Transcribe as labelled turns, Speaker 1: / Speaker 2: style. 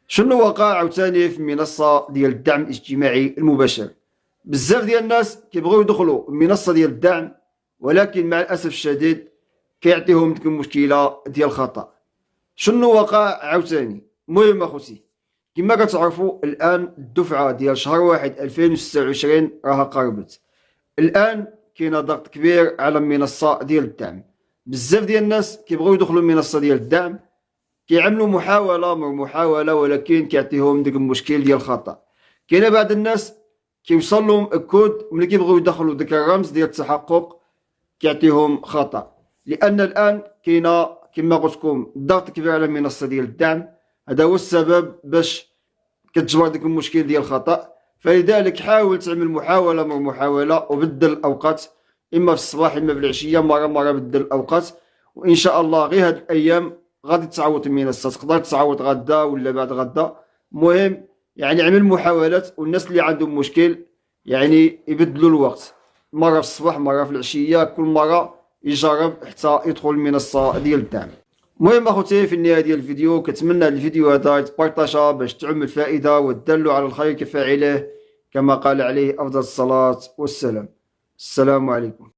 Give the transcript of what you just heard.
Speaker 1: شنو وقع عاوتاني في المنصه ديال الدعم الاجتماعي المباشر؟ بزاف ديال الناس كيبغيو يدخلوا المنصه ديال الدعم، ولكن مع الاسف الشديد كيعطيهم ديك المشكله ديال الخطا. شنو وقع عاوتاني؟ المهم اخوتي، كما كتعرفوا الان الدفعه ديال شهر واحد 2026 راها قربت. الان كاين ضغط كبير على المنصه ديال الدعم. بزاف ديال الناس كيبغيو يدخلوا المنصه ديال الدعم، كيعملوا محاوله ولكن كيعطيهم ديك المشكل ديال الخطا. كاين بعض الناس كيوصل لهم الكود ملي كيبغيو يدخلوا ديك الرمز ديال التحقق كيعطيهم خطا، لان الان كاينه كما قلت لكم ضغط كبير على المنصه ديال الدعم. هذا هو السبب باش كتجبر ديك المشكل ديال الخطا. فلذلك حاول تعمل محاوله وبدل الاوقات، اما في الصباح اما في العشيه، مره بدل الاوقات، وان شاء الله غير هاد الايام غادي تعوض المنصه. تقدر تعوض غدا ولا بعد غدا. المهم يعني عمل محاولات، والناس اللي عندهم مشكل يعني يبدلوا الوقت، مره في الصباح مره في العشيه، كل مره يجرب حتى يدخل المنصه ديال الدعم. المهم اخوتي، في النهايه ديال الفيديو كنتمنى الفيديو هذا يتبارطاجا باش تعم الفائده، والدل على الخير كفاعله، كما قال عليه افضل الصلاه والسلام. السلام عليكم.